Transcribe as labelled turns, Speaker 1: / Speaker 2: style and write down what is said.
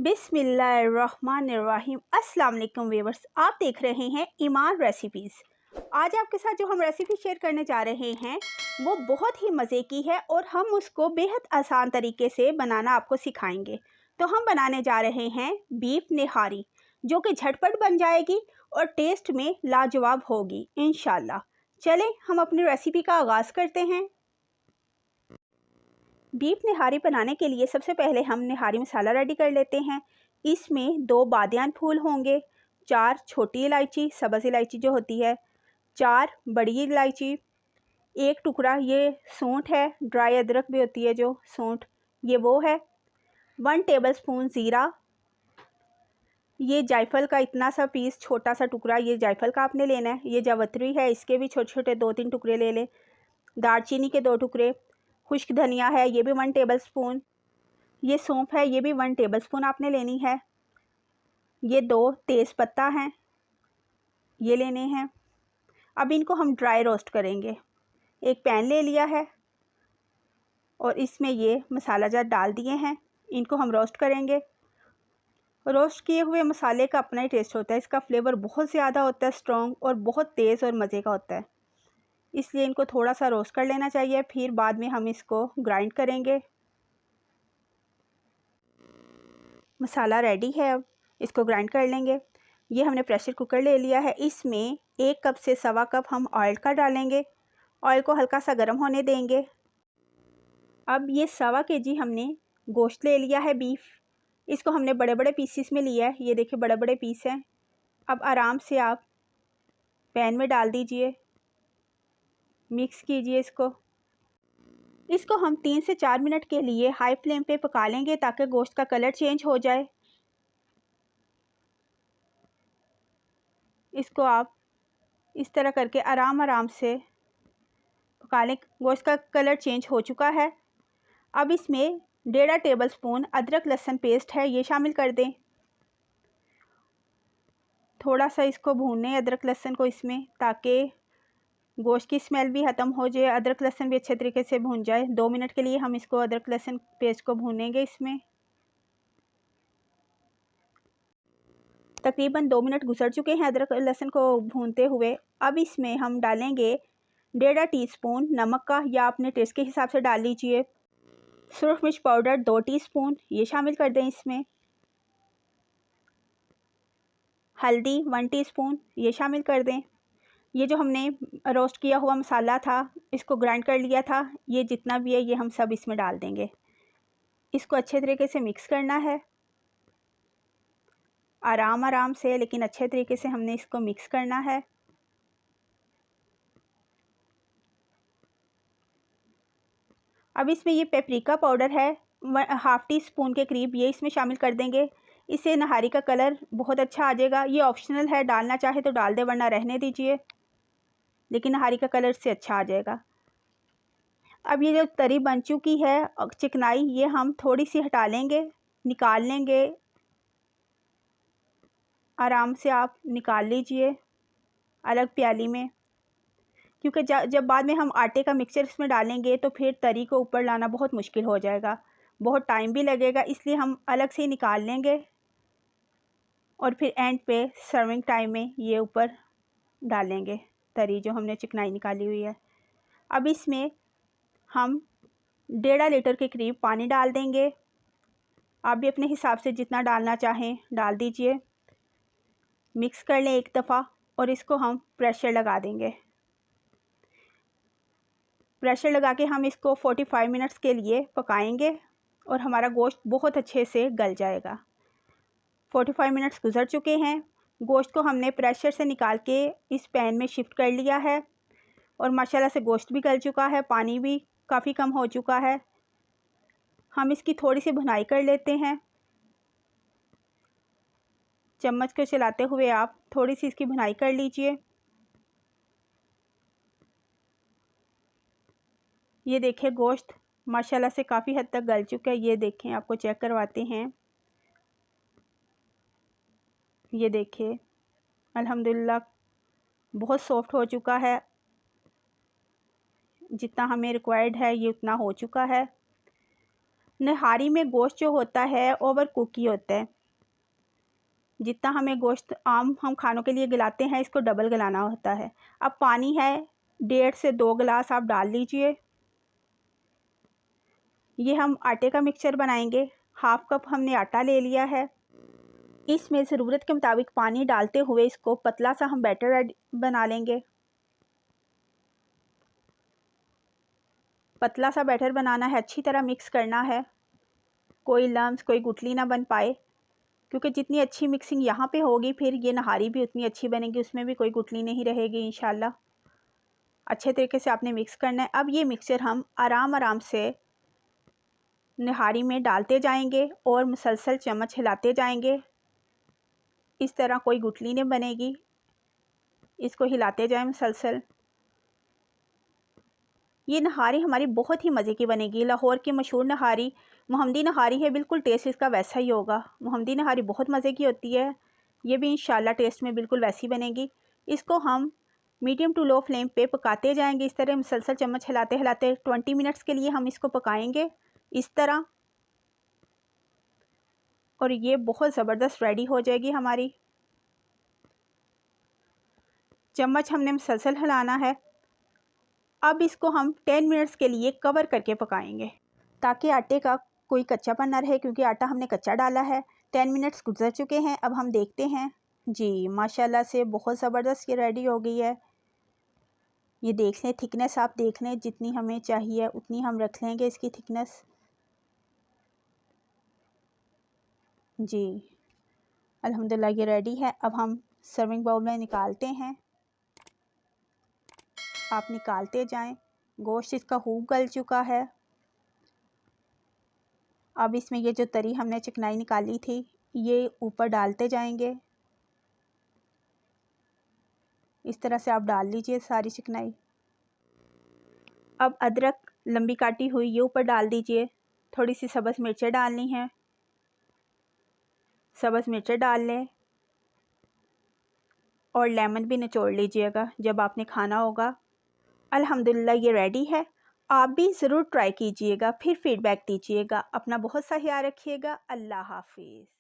Speaker 1: बिस्मिल्लाहिर्रहमानिर्रहीम। अस्सलाम वालेकुम व्यूअर्स, आप देख रहे हैं ईमान रेसिपीज़। आज आपके साथ जो हम रेसिपी शेयर करने जा रहे हैं वो बहुत ही मज़े की है और हम उसको बेहद आसान तरीके से बनाना आपको सिखाएंगे। तो हम बनाने जा रहे हैं बीफ निहारी, जो कि झटपट बन जाएगी और टेस्ट में लाजवाब होगी इंशाल्लाह। चलें हम अपनी रेसिपी का आगाज़ करते हैं। बीफ निहारी बनाने के लिए सबसे पहले हम निहारी मसाला रेडी कर लेते हैं। इसमें 2 बादियान फूल होंगे, 4 छोटी इलायची सब्ज़ इलायची जो होती है, 4 बड़ी इलायची, 1 टुकड़ा ये सौंठ है, ड्राई अदरक भी होती है जो सौंठ, ये वो है, 1 टेबलस्पून ज़ीरा, ये जायफल का इतना सा पीस छोटा सा टुकड़ा ये जायफल का आपने लेना है। ये जावित्री है, इसके भी छोटे छोटे 2-3 टुकड़े ले लें। दालचीनी के 2 टुकड़े, खुश्क धनिया है ये भी 1 टेबलस्पून, ये सौंफ है ये भी 1 टेबलस्पून आपने लेनी है। ये 2 तेज़पत्ता हैं, ये लेने हैं। अब इनको हम ड्राई रोस्ट करेंगे। एक पैन ले लिया है और इसमें ये मसाला जात डाल दिए हैं, इनको हम रोस्ट करेंगे। रोस्ट किए हुए मसाले का अपना ही टेस्ट होता है, इसका फ्लेवर बहुत ज़्यादा होता है, स्ट्रॉन्ग और बहुत तेज़ और मज़े का होता है, इसलिए इनको थोड़ा सा रोस्ट कर लेना चाहिए। फिर बाद में हम इसको ग्राइंड करेंगे। मसाला रेडी है, अब इसको ग्राइंड कर लेंगे। ये हमने प्रेशर कुकर ले लिया है, इसमें 1 कप से सवा कप हम ऑयल का डालेंगे। ऑयल को हल्का सा गर्म होने देंगे। अब ये सवा केजी हमने गोश्त ले लिया है बीफ, इसको हमने बड़े बड़े पीसीस में लिया है, ये देखिए बड़े बड़े पीस हैं। अब आराम से आप पैन में डाल दीजिए, मिक्स कीजिए इसको हम 3 से 4 मिनट के लिए हाई फ्लेम पे पका लेंगे ताकि गोश्त का कलर चेंज हो जाए। इसको आप इस तरह करके आराम से पका लें। गोश्त का कलर चेंज हो चुका है। अब इसमें 1.5 टेबलस्पून अदरक लहसुन पेस्ट है, ये शामिल कर दें। थोड़ा सा इसको भूनें अदरक लहसुन को इसमें, ताकि गोश्त की स्मेल भी ख़त्म हो जाए, अदरक लहसुन भी अच्छे तरीके से भून जाए। 2 मिनट के लिए हम इसको अदरक लहसुन पेस्ट को भूनेंगे इसमें। तकरीबन 2 मिनट गुजर चुके हैं अदरक लहसुन को भूनते हुए। अब इसमें हम डालेंगे 1.5 टीस्पून नमक का, या अपने टेस्ट के हिसाब से डाल लीजिए। सुरख मिर्च पाउडर 2 टीस्पून, ये शामिल कर दें इसमें। हल्दी 1 टीस्पून, ये शामिल कर दें। ये जो हमने रोस्ट किया हुआ मसाला था, इसको ग्राइंड कर लिया था, ये जितना भी है ये हम सब इसमें डाल देंगे। इसको अच्छे तरीके से मिक्स करना है, आराम से, लेकिन अच्छे तरीके से हमने इसको मिक्स करना है। अब इसमें ये पेपरिका पाउडर है 1/2 टीस्पून के करीब, ये इसमें शामिल कर देंगे। इससे नहारी का कलर बहुत अच्छा आ जाएगा। ये ऑप्शनल है, डालना चाहे तो डाल दे वरना रहने दीजिए, लेकिन नहारी का कलर से अच्छा आ जाएगा। अब ये जो तरी बन चुकी है चिकनाई, ये हम थोड़ी सी हटा लेंगे, निकाल लेंगे। आराम से आप निकाल लीजिए अलग प्याली में, क्योंकि जब बाद में हम आटे का मिक्सचर इसमें डालेंगे तो फिर तरी को ऊपर लाना बहुत मुश्किल हो जाएगा, बहुत टाइम भी लगेगा, इसलिए हम अलग से ही निकाल लेंगे और फिर एंड पे सर्विंग टाइम में ये ऊपर डालेंगे तरी जो हमने चिकनाई निकाली हुई है। अब इसमें हम 1.5 लीटर के करीब पानी डाल देंगे। आप भी अपने हिसाब से जितना डालना चाहें डाल दीजिए। मिक्स कर लें एक दफ़ा और इसको हम प्रेशर लगा देंगे। प्रेशर लगा के हम इसको 45 मिनट्स के लिए पकाएंगे और हमारा गोश्त बहुत अच्छे से गल जाएगा। 45 मिनट्स गुजर चुके हैं। गोश्त को हमने प्रेशर से निकाल के इस पैन में शिफ्ट कर लिया है और माशाल्लाह से गोश्त भी गल चुका है, पानी भी काफ़ी कम हो चुका है। हम इसकी थोड़ी सी भुनाई कर लेते हैं। चम्मच को चलाते हुए आप थोड़ी सी इसकी भुनाई कर लीजिए। ये देखें गोश्त माशाल्लाह से काफ़ी हद तक गल चुका है। ये देखें, आपको चेक करवाते हैं। ये देखिए अल्हम्दुलिल्लाह बहुत सॉफ्ट हो चुका है, जितना हमें रिक्वायर्ड है ये उतना हो चुका है। नहारी में गोश्त जो होता है ओवर कुक ही होता है। जितना हमें गोश्त आम हम खानों के लिए गलाते हैं, इसको डबल गलाना होता है। अब पानी है 1.5 से 2 गिलास आप डाल लीजिए। ये हम आटे का मिक्सचर बनाएंगे। 1/2 कप हमने आटा ले लिया है। इसमें ज़रूरत के मुताबिक पानी डालते हुए इसको पतला सा हम बैटर बना लेंगे। पतला सा बैटर बनाना है, अच्छी तरह मिक्स करना है, कोई लम्स कोई गुठली ना बन पाए, क्योंकि जितनी अच्छी मिक्सिंग यहाँ पे होगी फिर ये नहारी भी उतनी अच्छी बनेगी, उसमें भी कोई गुठली नहीं रहेगी इंशाल्लाह। अच्छे तरीके से आपने मिक्स करना है। अब ये मिक्सचर हम आराम से नहारी में डालते जाएंगे और मुसलसल चम्मच हिलाते जाएंगे। इस तरह कोई गुठली नहीं बनेगी, इसको हिलाते जाएं मुसलसल। ये नहारी हमारी बहुत ही मज़े की बनेगी। लाहौर की मशहूर नहारी मोहम्मदी नहारी है, बिल्कुल टेस्ट इसका वैसा ही होगा। मोहम्मदी नहारी बहुत मज़े की होती है, ये भी इंशाल्लाह टेस्ट में बिल्कुल वैसी बनेगी। इसको हम मीडियम टू लो फ्लेम पे पकाते जाएंगे। इस तरह मुसलसल चम्मच हिलाते हिलाते 20 मिनट्स के लिए हम इसको पकाएंगे इस तरह, और ये बहुत ज़बरदस्त रेडी हो जाएगी हमारी। चम्मच हमने मुसलसल हिलाना है। अब इसको हम 10 मिनट्स के लिए कवर करके पकाएंगे ताकि आटे का कोई कच्चापन ना रहे, क्योंकि आटा हमने कच्चा डाला है। 10 मिनट्स गुजर चुके हैं। अब हम देखते हैं जी, माशाल्लाह से बहुत ज़बरदस्त ये रेडी हो गई है। ये देख लें, थिकनेस आप देख लें, जितनी हमें चाहिए उतनी हम रख लेंगे इसकी थिकनेस। जी अल्हम्दुलिल्लाह ये रेडी है। अब हम सर्विंग बाउल में निकालते हैं। आप निकालते जाएं। गोश्त इसका खूब गल चुका है। अब इसमें ये जो तरी हमने चिकनाई निकाली थी ये ऊपर डालते जाएंगे। इस तरह से आप डाल लीजिए सारी चिकनाई। अब अदरक लंबी काटी हुई ये ऊपर डाल दीजिए। थोड़ी सी सब्ज़ मिर्चें डालनी है, सब्ज़ मिर्चें डाल लें, और लेमन भी निचोड़ लीजिएगा जब आपने खाना होगा। अल्हम्दुलिल्लाह ये रेडी है। आप भी ज़रूर ट्राई कीजिएगा, फिर फीडबैक दीजिएगा। अपना बहुत सा ख्याल रखिएगा। अल्लाह हाफिज़।